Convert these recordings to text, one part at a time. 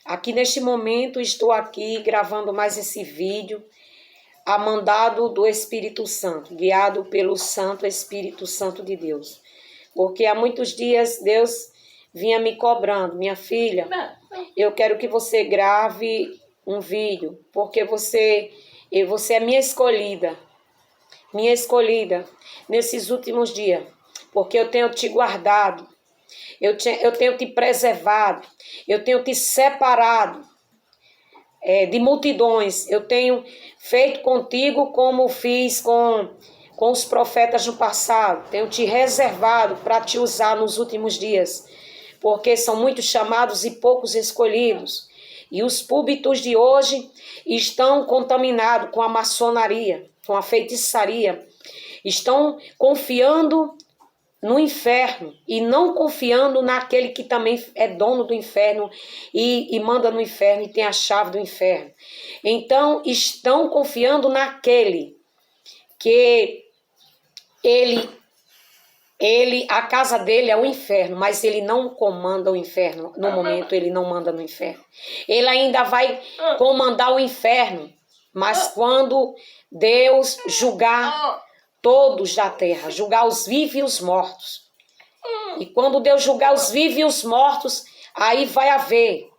Aqui neste momento estou aqui gravando mais esse vídeo a mandado do Espírito Santo, guiado pelo Santo Espírito Santo de Deus. Porque há muitos dias Deus vinha me cobrando, minha filha, eu quero que você grave um vídeo, porque você é minha escolhida nesses últimos dias, porque eu tenho te guardado, eu tenho te preservado, eu tenho te separado de multidões, eu tenho feito contigo como fiz com os profetas no passado, tenho te reservado para te usar nos últimos dias, porque são muitos chamados e poucos escolhidos, e os púlpitos de hoje estão contaminados com a maçonaria, com a feitiçaria, estão confiando no inferno e não confiando naquele que também é dono do inferno e manda no inferno e tem a chave do inferno. Então, estão confiando naquele que a casa dele é o inferno, mas ele não comanda o inferno. No momento, ele não manda no inferno. Ele ainda vai comandar o inferno, mas quando Deus julgar todos da terra, julgar os vivos e os mortos. E quando Deus julgar os vivos e os mortos, aí vai haver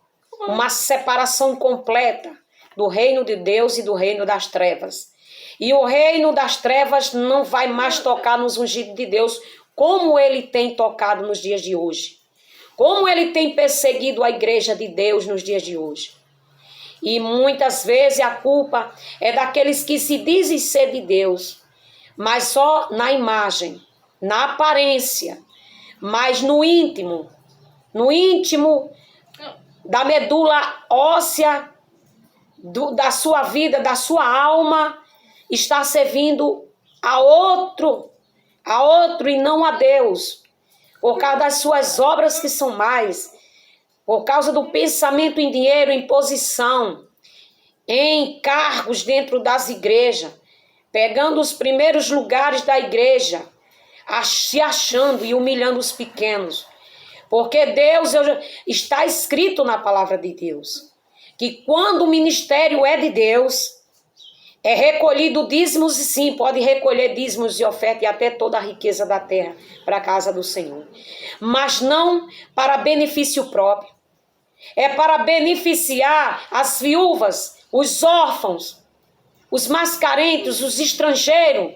uma separação completa do reino de Deus e do reino das trevas. E o reino das trevas não vai mais tocar nos ungidos de Deus, como ele tem tocado nos dias de hoje. Como ele tem perseguido a igreja de Deus nos dias de hoje. E muitas vezes a culpa é daqueles que se dizem ser de Deus, mas só na imagem, na aparência, mas no íntimo da medula óssea da sua vida, da sua alma, está servindo a outro e não a Deus, por causa das suas obras que são mais, por causa do pensamento em dinheiro, em posição, em cargos dentro das igrejas, pegando os primeiros lugares da igreja, se achando e humilhando os pequenos. Porque Deus, está escrito na palavra de Deus, que quando o ministério é de Deus, é recolhido dízimos, e sim, pode recolher dízimos e oferta e até toda a riqueza da terra para a casa do Senhor. Mas não para benefício próprio. É para beneficiar as viúvas, os órfãos, os mais carentes, os estrangeiros,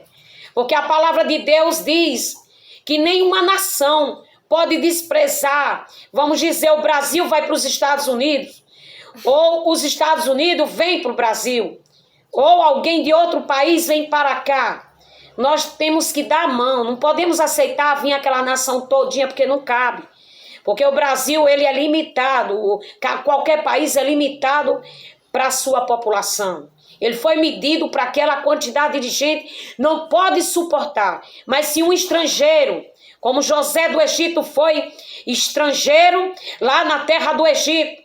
porque a palavra de Deus diz que nenhuma nação pode desprezar, vamos dizer, o Brasil vai para os Estados Unidos, ou os Estados Unidos vêm para o Brasil, ou alguém de outro país vem para cá. Nós temos que dar a mão, não podemos aceitar vir aquela nação todinha, porque não cabe. Porque o Brasil, ele é limitado, qualquer país é limitado para a sua população. Ele foi medido para aquela quantidade de gente, não pode suportar. Mas se um estrangeiro, como José do Egito foi estrangeiro lá na terra do Egito,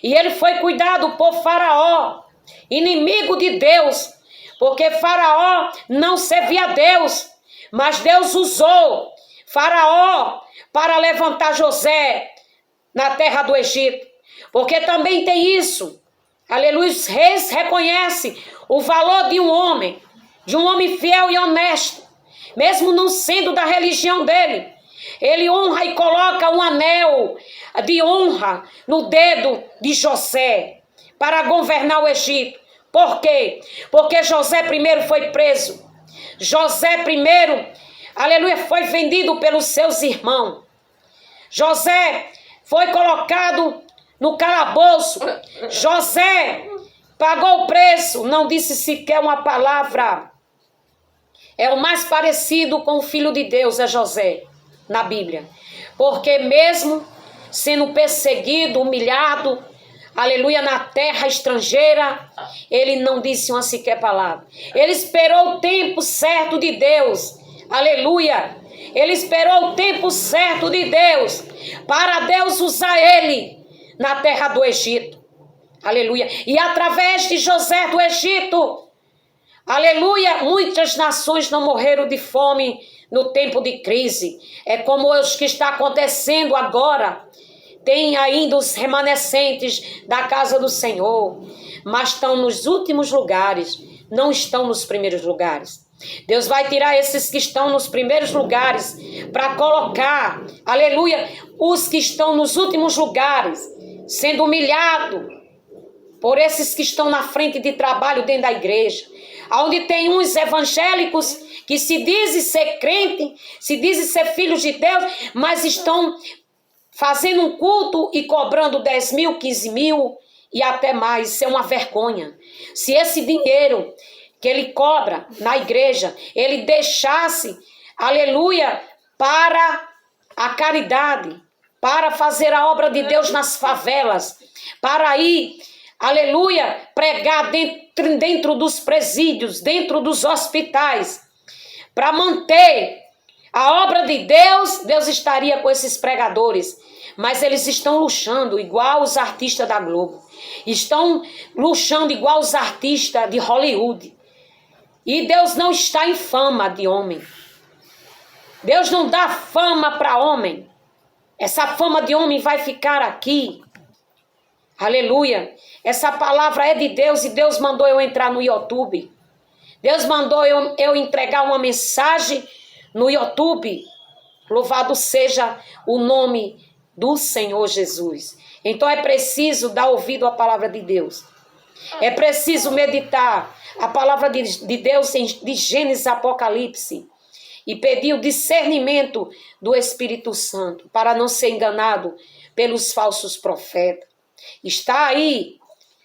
e ele foi cuidado por Faraó, inimigo de Deus, porque Faraó não servia a Deus, mas Deus usou Faraó para levantar José na terra do Egito, porque também tem isso. Aleluia, os reis reconhecem o valor de um homem fiel e honesto, mesmo não sendo da religião dele. Ele honra e coloca um anel de honra no dedo de José para governar o Egito. Por quê? Porque José primeiro foi preso. José primeiro, aleluia, foi vendido pelos seus irmãos. José foi colocado no calabouço. José pagou o preço, não disse sequer uma palavra. É o mais parecido com o Filho de Deus, é José, na Bíblia. Porque mesmo sendo perseguido, humilhado, aleluia, na terra estrangeira, ele não disse uma sequer palavra. Ele esperou o tempo certo de Deus, aleluia. Ele esperou o tempo certo de Deus, para Deus usar ele na terra do Egito, aleluia. E através de José do Egito, aleluia, muitas nações não morreram de fome no tempo de crise. É como os que está acontecendo agora, tem ainda os remanescentes da casa do Senhor, mas estão nos últimos lugares, não estão nos primeiros lugares. Deus vai tirar esses que estão nos primeiros lugares para colocar, aleluia, os que estão nos últimos lugares, sendo humilhado por esses que estão na frente de trabalho dentro da igreja, onde tem uns evangélicos que se dizem ser crente, se dizem ser filhos de Deus, mas estão fazendo um culto e cobrando 10 mil, 15 mil e até mais. Isso é uma vergonha. Se esse dinheiro que ele cobra na igreja, ele deixasse, aleluia, para a caridade, para fazer a obra de Deus nas favelas, para ir, aleluia, pregar dentro dos presídios, dentro dos hospitais, para manter a obra de Deus, Deus estaria com esses pregadores. Mas eles estão luxando igual os artistas da Globo. Estão luxando igual os artistas de Hollywood. E Deus não está em fama de homem. Deus não dá fama para homem. Essa fama de homem vai ficar aqui. Aleluia. Essa palavra é de Deus e Deus mandou eu entrar no YouTube. Deus mandou eu entregar uma mensagem no YouTube. Louvado seja o nome do Senhor Jesus. Então é preciso dar ouvido à palavra de Deus. É preciso meditar a palavra de Deus de Gênesis e Apocalipse. E pedir o discernimento do Espírito Santo para não ser enganado pelos falsos profetas. Está aí,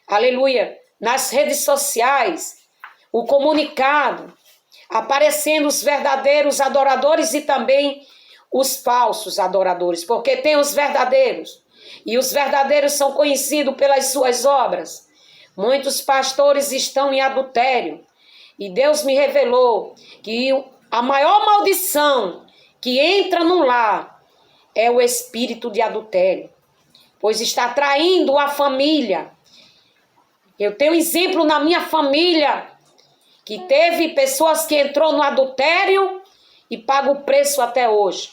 aleluia, nas redes sociais, o comunicado, aparecendo os verdadeiros adoradores e também os falsos adoradores, porque tem os verdadeiros, e os verdadeiros são conhecidos pelas suas obras. Muitos pastores estão em adultério, e Deus me revelou que a maior maldição que entra no lar é o espírito de adultério, pois está traindo a família. Eu tenho exemplo na minha família, que teve pessoas que entrou no adultério e paga o preço até hoje.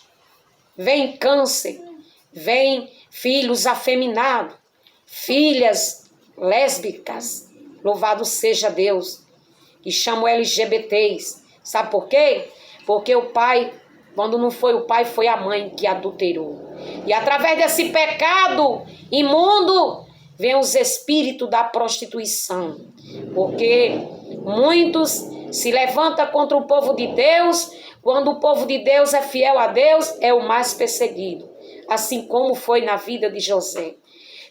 Vem câncer, vem filhos afeminados, filhas lésbicas, louvado seja Deus, que chamam LGBTs. Sabe por quê? Porque o pai, quando não foi o pai, foi a mãe que adulterou. E através desse pecado imundo, vem os espíritos da prostituição. Porque muitos se levantam contra o povo de Deus. Quando o povo de Deus é fiel a Deus, é o mais perseguido. Assim como foi na vida de José.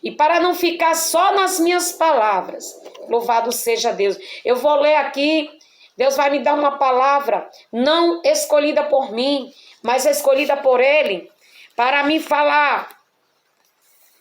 E para não ficar só nas minhas palavras, louvado seja Deus, eu vou ler aqui. Deus vai me dar uma palavra não escolhida por mim, mas escolhida por Ele, para me falar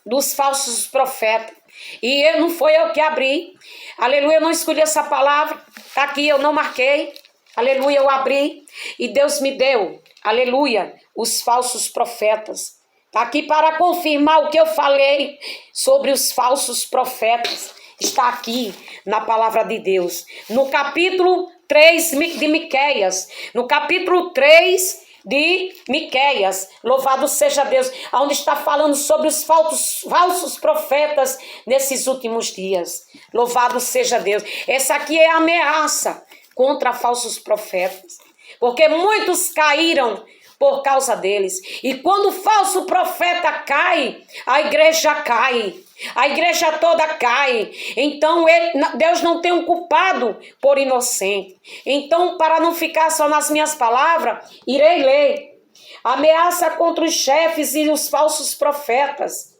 dos falsos profetas. E não foi eu que abri. Aleluia, eu não escolhi essa palavra. Está aqui, eu não marquei. Aleluia, eu abri. E Deus me deu, aleluia, os falsos profetas. Está aqui para confirmar o que eu falei sobre os falsos profetas. Está aqui na palavra de Deus. No capítulo 3 de Miqueias. No capítulo 3 de Miqueias. Louvado seja Deus. Onde está falando sobre os falsos profetas nesses últimos dias. Louvado seja Deus. Essa aqui é a ameaça contra falsos profetas. Porque muitos caíram por causa deles. E quando o falso profeta cai, a igreja cai. A igreja toda cai. Então Deus não tem um culpado por inocente. Então, para não ficar só nas minhas palavras, irei ler. Ameaça contra os chefes e os falsos profetas.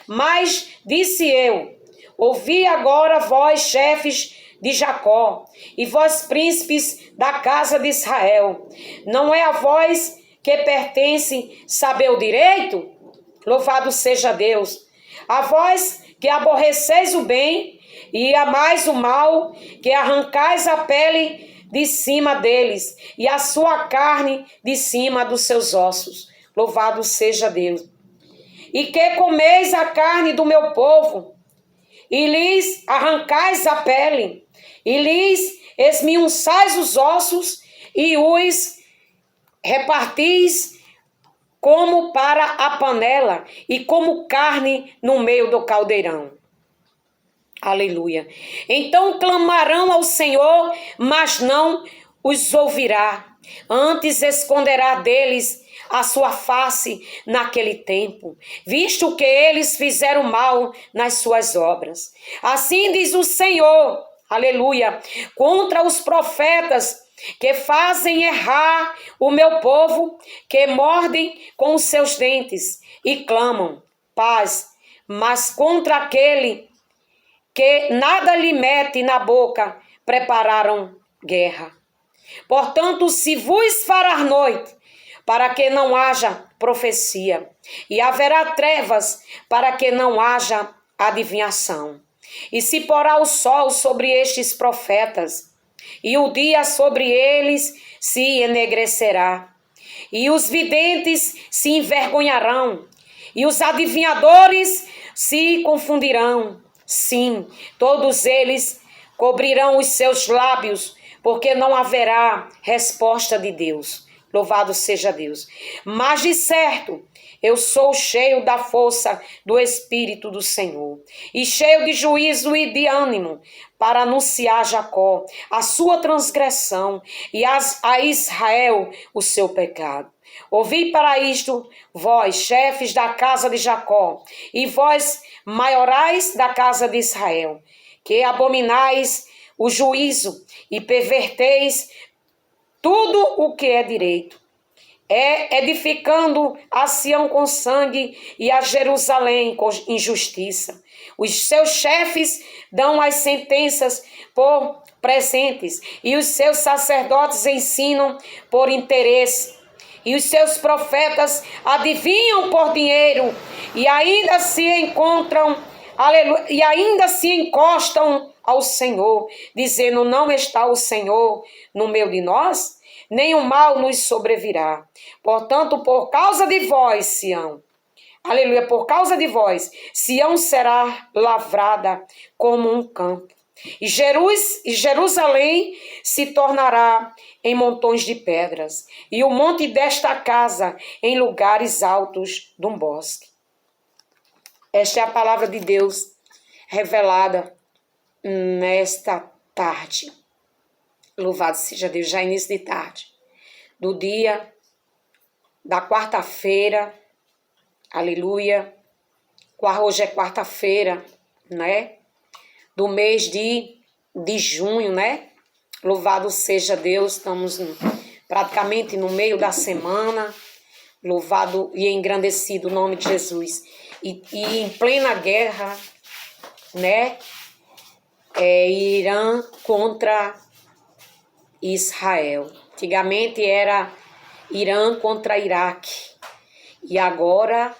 Mas disse eu, ouvi agora vós, chefes de Jacó, e vós, príncipes da casa de Israel. Não é a vós que pertence saber o direito? Louvado seja Deus. A vós que aborreceis o bem e amais o mal, que arrancais a pele de cima deles e a sua carne de cima dos seus ossos. Louvado seja Deus. E que comeis a carne do meu povo e lhes arrancais a pele e lhes esmiuçais os ossos e os repartis como para a panela e como carne no meio do caldeirão. Aleluia. Então clamarão ao Senhor, mas não os ouvirá. Antes esconderá deles a sua face naquele tempo, visto que eles fizeram mal nas suas obras. Assim diz o Senhor, aleluia, contra os profetas que fazem errar o meu povo, que mordem com os seus dentes e clamam paz, mas contra aquele que nada lhe mete na boca, prepararam guerra. Portanto, se vos fará noite, para que não haja profecia, e haverá trevas, para que não haja adivinhação. E se porá o sol sobre estes profetas, e o dia sobre eles se enegrecerá, e os videntes se envergonharão, e os adivinhadores se confundirão. Sim, todos eles cobrirão os seus lábios, porque não haverá resposta de Deus. Louvado seja Deus. Mas de certo, eu sou cheio da força do Espírito do Senhor, e cheio de juízo e de ânimo, para anunciar a Jacó a sua transgressão e a Israel o seu pecado. Ouvi para isto, vós, chefes da casa de Jacó, e vós, maiorais da casa de Israel, que abominais o juízo e perverteis tudo o que é direito, edificando a Sião com sangue e a Jerusalém com injustiça. Os seus chefes dão as sentenças por presentes, e os seus sacerdotes ensinam por interesse, e os seus profetas adivinham por dinheiro, e ainda se encontram, aleluia, e ainda se encostam ao Senhor, dizendo: não está o Senhor no meio de nós? Nenhum mal nos sobrevirá. Portanto, por causa de vós, Sião, aleluia, por causa de vós, Sião será lavrada como um campo, e Jerusalém se tornará em montões de pedras, e o monte desta casa em lugares altos de um bosque. Esta é a palavra de Deus revelada nesta tarde. Louvado seja Deus, já início de tarde, do dia da quarta-feira, aleluia, hoje é quarta-feira, né, do mês de junho, né, louvado seja Deus, estamos praticamente no meio da semana, louvado e engrandecido o nome de Jesus, e em plena guerra, né, Irã contra Israel. Antigamente era Irã contra Iraque, e agora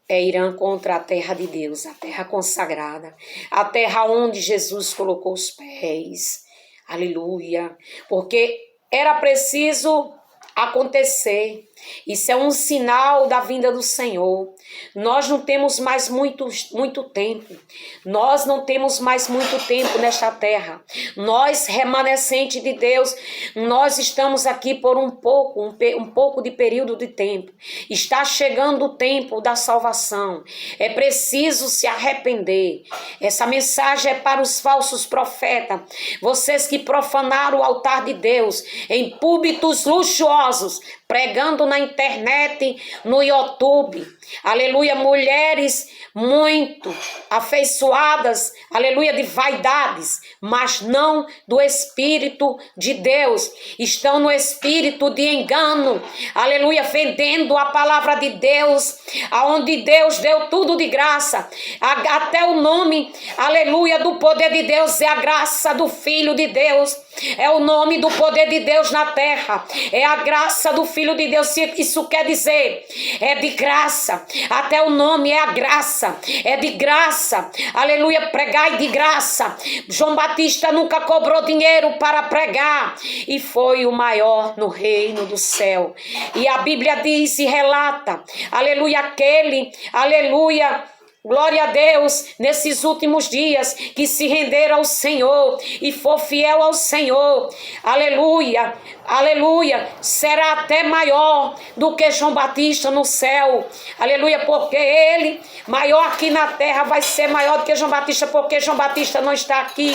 é Irã contra a terra de Deus, a terra consagrada, a terra onde Jesus colocou os pés. Aleluia, porque era preciso acontecer. Isso é um sinal da vinda do Senhor. Nós não temos mais muito tempo. Nós não temos mais muito tempo nesta terra. Nós, remanescente de Deus, nós estamos aqui por um pouco de período de tempo. Está chegando o tempo da salvação. É preciso se arrepender. Essa mensagem é para os falsos profetas. Vocês que profanaram o altar de Deus em púlpitos luxuosos, pregando na internet, no YouTube, aleluia, mulheres muito afeiçoadas, aleluia, de vaidades, mas não do Espírito de Deus, estão no espírito de engano, aleluia, vendendo a palavra de Deus, aonde Deus deu tudo de graça, até o nome, aleluia, do poder de Deus é a graça do Filho de Deus, é o nome do poder de Deus na terra, é a graça do Filho de Deus. Isso quer dizer, é de graça, até o nome é a graça, é de graça, aleluia, pregai de graça. João Batista nunca cobrou dinheiro para pregar, e foi o maior no reino do céu, e a Bíblia diz e relata, aleluia, aquele, aleluia, glória a Deus, nesses últimos dias, que se render ao Senhor e for fiel ao Senhor, aleluia, aleluia, será até maior do que João Batista no céu, aleluia, porque ele, maior aqui na terra, vai ser maior do que João Batista, porque João Batista não está aqui.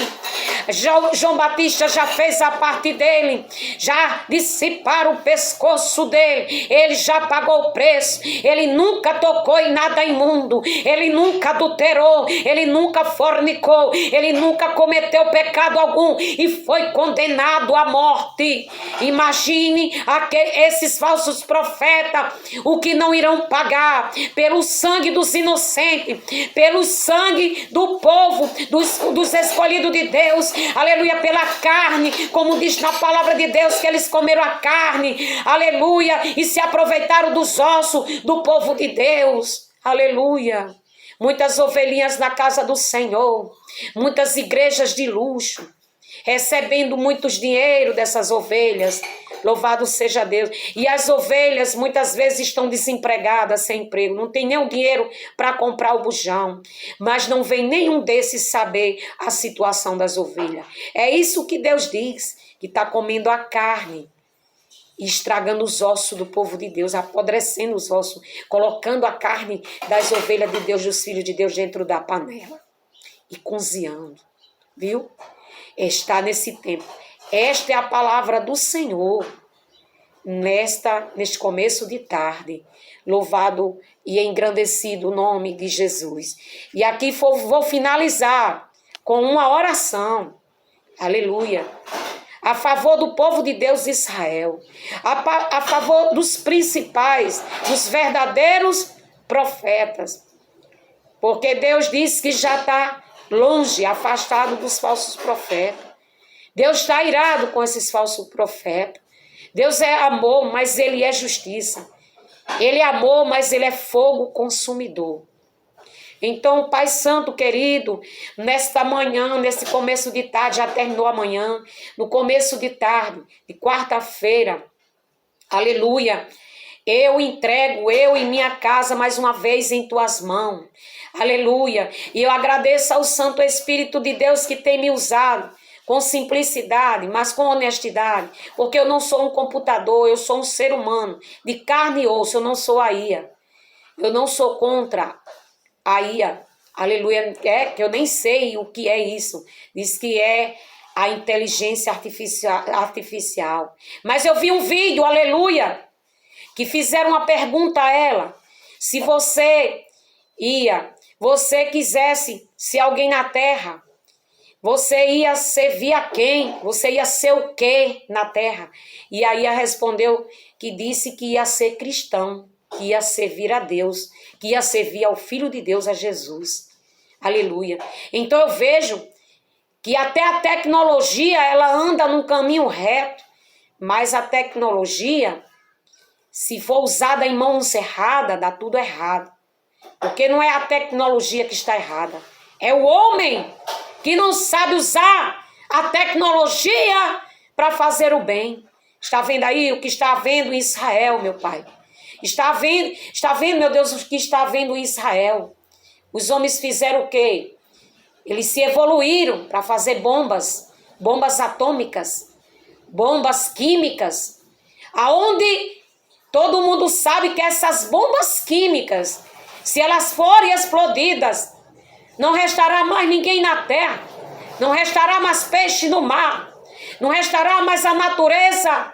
João Batista já fez a parte dele, já dissiparam o pescoço dele, ele já pagou o preço, ele nunca tocou em nada imundo, ele nunca adulterou, ele nunca fornicou, ele nunca cometeu pecado algum e foi condenado à morte. Imagine esses falsos profetas, o que não irão pagar pelo sangue dos inocentes, pelo sangue do povo, dos escolhidos de Deus, aleluia, pela carne, como diz na palavra de Deus, que eles comeram a carne, aleluia, e se aproveitaram dos ossos do povo de Deus, aleluia. Muitas ovelhinhas na casa do Senhor, muitas igrejas de luxo, recebendo muitos dinheiro dessas ovelhas, louvado seja Deus. E as ovelhas muitas vezes estão desempregadas, sem emprego, não tem nem o dinheiro para comprar o bujão, mas não vem nenhum desses saber a situação das ovelhas. É isso que Deus diz, que está comendo a carne, estragando os ossos do povo de Deus, apodrecendo os ossos, colocando a carne das ovelhas de Deus, dos filhos de Deus dentro da panela e cozinhando, viu? Está nesse tempo. Esta é a palavra do Senhor neste começo de tarde. Louvado e engrandecido o nome de Jesus. E aqui vou finalizar com uma oração. Aleluia. A favor do povo de Deus de Israel, a favor dos principais, dos verdadeiros profetas, porque Deus disse que já está longe, afastado dos falsos profetas. Deus está irado com esses falsos profetas. Deus é amor, mas Ele é justiça. Ele é amor, mas Ele é fogo consumidor. Então, Pai Santo querido, nesta manhã, nesse começo de tarde, já terminou amanhã, no começo de tarde, de quarta-feira, aleluia, eu entrego, eu e minha casa, mais uma vez em Tuas mãos, aleluia, e eu agradeço ao Santo Espírito de Deus que tem me usado, com simplicidade, mas com honestidade, porque eu não sou um computador, eu sou um ser humano, de carne e osso, eu não sou a IA, eu não sou contra a IA, aleluia, que eu nem sei o que é isso, diz que é a inteligência artificial, mas eu vi um vídeo, aleluia, que fizeram uma pergunta a ela, se você quisesse ser alguém na terra, você ia servir a quem? Você ia ser o quê na terra? E aí ela respondeu que disse que ia ser cristão, que ia servir a Deus, que ia servir ao Filho de Deus, a Jesus. Aleluia. Então eu vejo que até a tecnologia, ela anda num caminho reto, mas a tecnologia, se for usada em mãos erradas, dá tudo errado. Porque não é a tecnologia que está errada, é o homem que não sabe usar a tecnologia para fazer o bem. Está vendo aí o que está havendo em Israel, meu Pai? Está vendo, meu Deus, o que está havendo em Israel. Os homens fizeram o quê? Eles se evoluíram para fazer bombas atômicas, bombas químicas, aonde todo mundo sabe que essas bombas químicas, se elas forem explodidas, não restará mais ninguém na terra, não restará mais peixe no mar, não restará mais a natureza.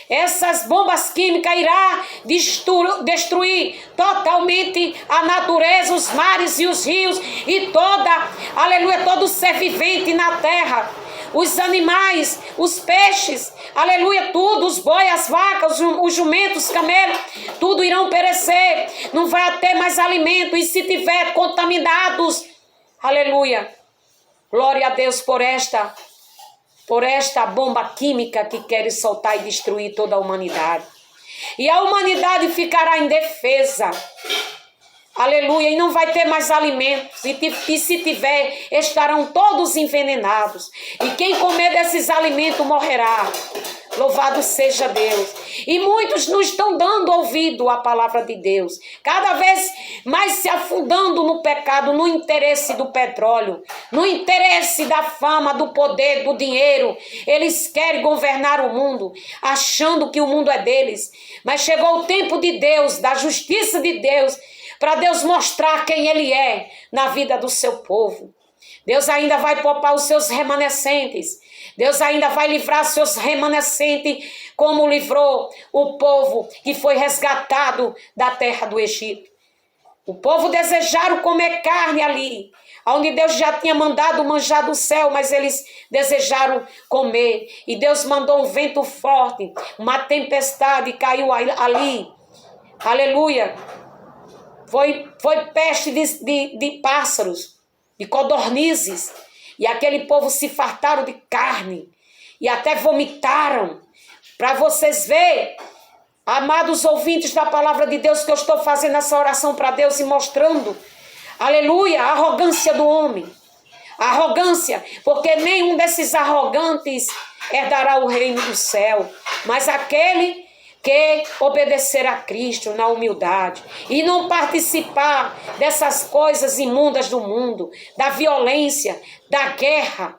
Essas bombas químicas irão destruir totalmente a natureza, os mares e os rios e todo ser vivente na terra. Os animais, os peixes, aleluia, tudo, os bois, as vacas, os jumentos, os camelos, tudo irão perecer, não vai ter mais alimento, e se tiver contaminados, aleluia, glória a Deus por esta bomba química que quer soltar e destruir toda a humanidade. E a humanidade ficará indefesa. Aleluia, e não vai ter mais alimentos, e se tiver, estarão todos envenenados, e quem comer desses alimentos morrerá. Louvado seja Deus. E muitos não estão dando ouvido à palavra de Deus. Cada vez mais se afundando no pecado, no interesse do petróleo, no interesse da fama, do poder, do dinheiro. Eles querem governar o mundo, achando que o mundo é deles. Mas chegou o tempo de Deus, da justiça de Deus, para Deus mostrar quem Ele é na vida do seu povo. Deus ainda vai poupar os seus remanescentes. Deus ainda vai livrar seus remanescentes, como livrou o povo que foi resgatado da terra do Egito. O povo desejaram comer carne ali, onde Deus já tinha mandado manjar do céu, mas eles desejaram comer. E Deus mandou um vento forte, uma tempestade caiu ali. Aleluia. Foi peste de pássaros, de codornizes. E aquele povo se fartaram de carne e até vomitaram. Para vocês verem, amados ouvintes da palavra de Deus, que eu estou fazendo essa oração para Deus e mostrando, aleluia, a arrogância do homem. A arrogância, porque nenhum desses arrogantes herdará o reino do céu, mas aquele que obedecer a Cristo na humildade e não participar dessas coisas imundas do mundo, da violência, da guerra,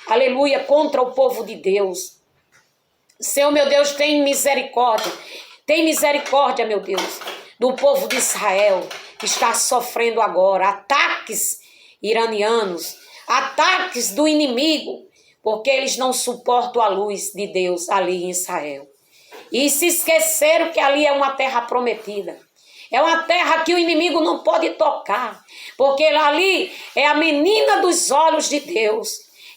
aleluia, contra o povo de Deus. Senhor, meu Deus, tem misericórdia, meu Deus, do povo de Israel, que está sofrendo agora ataques iranianos, ataques do inimigo, porque eles não suportam a luz de Deus ali em Israel. E se esqueceram que ali é uma terra prometida. É uma terra que o inimigo não pode tocar. Porque ali é a menina dos olhos de Deus.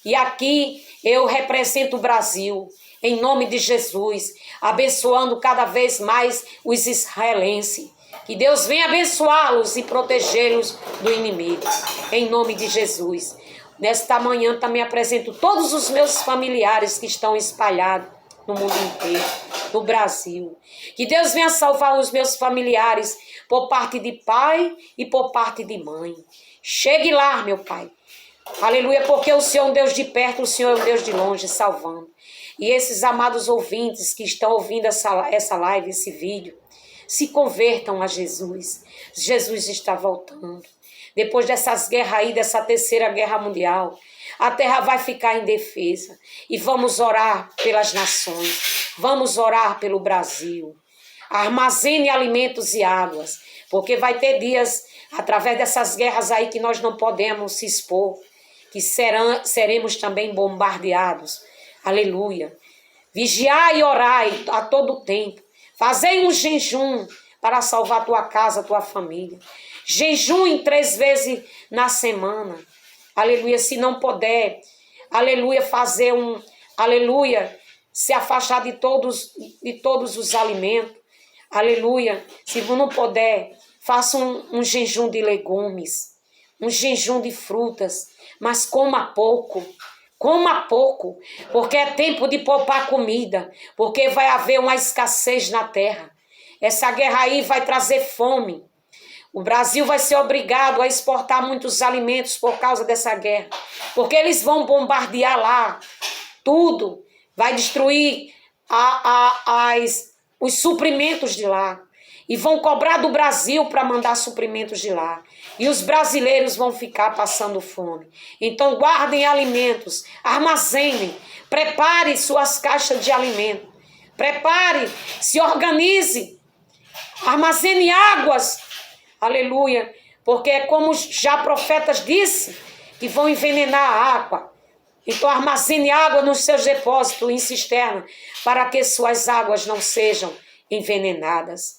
E aqui eu represento o Brasil. Em nome de Jesus. Abençoando cada vez mais os israelenses. Que Deus venha abençoá-los e protegê-los do inimigo. Em nome de Jesus. Nesta manhã também apresento todos os meus familiares que estão espalhados no mundo inteiro, no Brasil. Que Deus venha salvar os meus familiares por parte de pai e por parte de mãe. Chegue lá, meu Pai. Aleluia, porque o Senhor é um Deus de perto, o Senhor é um Deus de longe, salvando. E esses amados ouvintes que estão ouvindo essa live, esse vídeo, se convertam a Jesus. Jesus está voltando. Depois dessas guerras aí, dessa terceira guerra mundial, a terra vai ficar indefesa. E vamos orar pelas nações. Vamos orar pelo Brasil. Armazene alimentos e águas. Porque vai ter dias, através dessas guerras aí, que nós não podemos se expor. Que seremos também bombardeados. Aleluia. Vigiai e orai a todo tempo. Fazei um jejum para salvar tua casa, tua família. Jejum 3 vezes na semana. Aleluia, se não puder, aleluia, fazer aleluia, se afastar de todos os alimentos, aleluia, se não puder, faça um jejum de legumes, um jejum de frutas, mas coma pouco, porque é tempo de poupar comida, porque vai haver uma escassez na terra, essa guerra aí vai trazer fome. O Brasil vai ser obrigado a exportar muitos alimentos por causa dessa guerra. Porque eles vão bombardear lá tudo. Vai destruir os suprimentos de lá. E vão cobrar do Brasil para mandar suprimentos de lá. E os brasileiros vão ficar passando fome. Então guardem alimentos, armazenem, prepare suas caixas de alimento. Prepare, se organize, armazene águas. Aleluia, porque é como já profetas disse, que vão envenenar a água. Então armazene água nos seus depósitos em cisterna, para que suas águas não sejam envenenadas.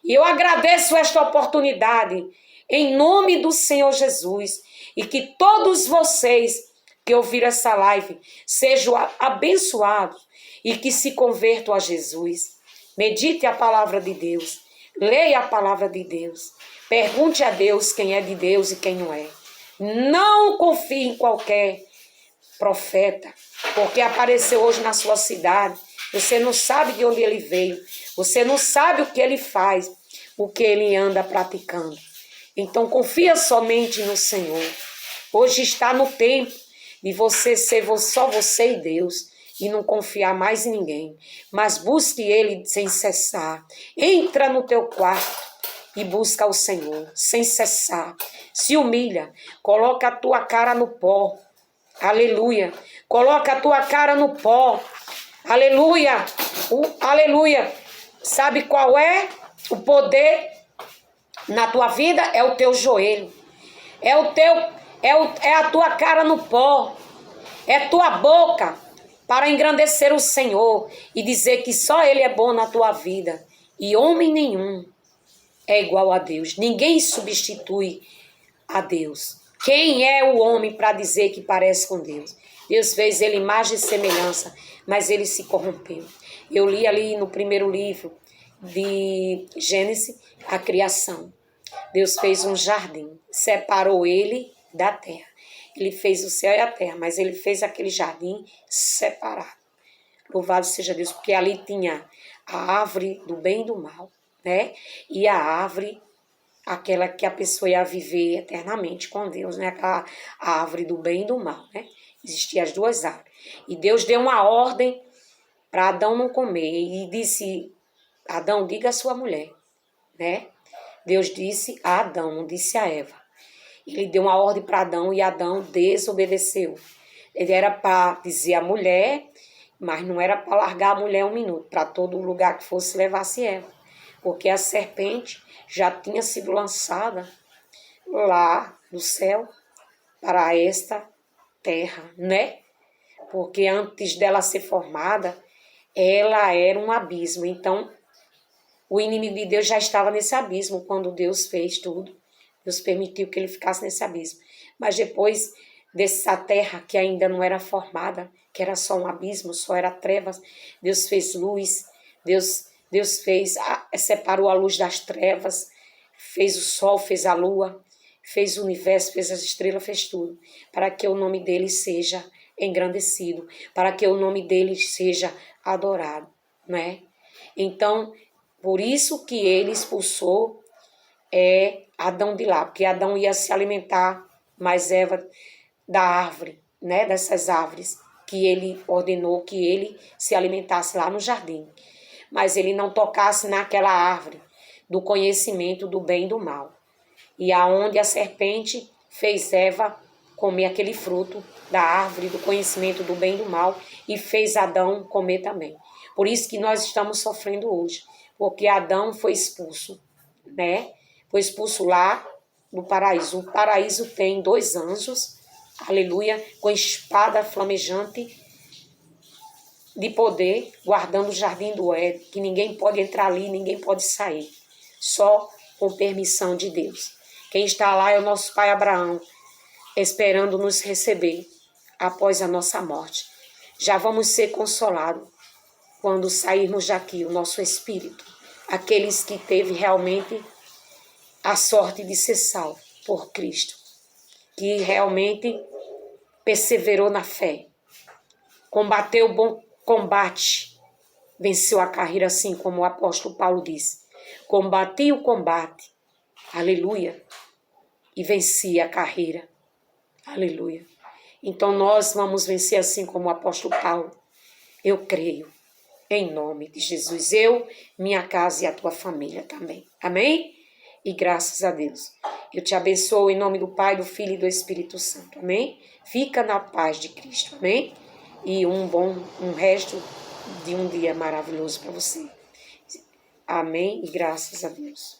E eu agradeço esta oportunidade, em nome do Senhor Jesus, e que todos vocês que ouviram essa live sejam abençoados e que se convertam a Jesus. Medite a palavra de Deus, leia a palavra de Deus. Pergunte a Deus quem é de Deus e quem não é. Não confie em qualquer profeta, porque apareceu hoje na sua cidade. Você não sabe de onde ele veio. Você não sabe o que ele faz, o que ele anda praticando. Então confia somente no Senhor. Hoje está no tempo de você ser só você e Deus. e não confiar mais em ninguém, mas busque Ele sem cessar. Entra no teu quarto e busca o Senhor sem cessar. Se humilha, coloca a tua cara no pó. Aleluia. Coloca a tua cara no pó. Aleluia. Aleluia. Sabe qual é o poder na tua vida? É o teu joelho. É a tua cara no pó. É tua boca para engrandecer o Senhor e dizer que só Ele é bom na tua vida. E homem nenhum é igual a Deus. Ninguém substitui a Deus. Quem é o homem para dizer que parece com Deus? Deus fez ele imagem e semelhança, mas ele se corrompeu. Eu li ali no primeiro livro de Gênesis, a criação. Deus fez um jardim, separou ele da terra. Ele fez o céu e a terra, mas ele fez aquele jardim separado. Louvado seja Deus, porque ali tinha a árvore do bem e do mal, né? E a árvore, aquela que a pessoa ia viver eternamente com Deus, né? A árvore do bem e do mal, né? Existiam as duas árvores. E Deus deu uma ordem para Adão não comer. E disse, Adão, diga à sua mulher, né? Deus disse a Adão, não disse a Eva. Ele deu uma ordem para Adão e Adão desobedeceu. Ele era para dizer à mulher, mas não era para largar a mulher um minuto. Para todo lugar que fosse levasse Eva. Porque a serpente já tinha sido lançada lá do céu para esta terra, né? Porque antes dela ser formada, ela era um abismo. Então, o inimigo de Deus já estava nesse abismo quando Deus fez tudo. Deus permitiu que ele ficasse nesse abismo. Mas depois dessa terra que ainda não era formada, que era só um abismo, só era trevas, Deus fez luz, Deus fez, separou a luz das trevas, fez o sol, fez a lua, fez o universo, fez as estrelas, fez tudo, para que o nome dele seja engrandecido, para que o nome dele seja adorado, né? Então, por isso que ele expulsou Adão de lá, porque Adão ia se alimentar, mas Eva da árvore, né? Dessas árvores que ele ordenou que ele se alimentasse lá no jardim. Mas ele não tocasse naquela árvore do conhecimento do bem e do mal. E aonde a serpente fez Eva comer aquele fruto da árvore do conhecimento do bem e do mal e fez Adão comer também. Por isso que nós estamos sofrendo hoje, porque Adão foi expulso, né? Foi expulso lá no paraíso. O paraíso tem 2 anjos, aleluia, com espada flamejante de poder, guardando o jardim do Éden, que ninguém pode entrar ali, ninguém pode sair, só com permissão de Deus. Quem está lá é o nosso pai Abraão, esperando nos receber após a nossa morte. Já vamos ser consolados quando sairmos daqui, o nosso espírito, aqueles que teve realmente a sorte de ser salvo por Cristo, que realmente perseverou na fé, combateu o bom combate, venceu a carreira, assim como o apóstolo Paulo disse. Combati o combate, aleluia, e venci a carreira, aleluia. Então nós vamos vencer assim como o apóstolo Paulo. Eu creio, em nome de Jesus. Eu, minha casa e a tua família também. Amém? E graças a Deus. Eu te abençoo em nome do Pai, do Filho e do Espírito Santo. Amém? Fica na paz de Cristo. Amém? E um resto de um dia maravilhoso para você. Amém? E graças a Deus.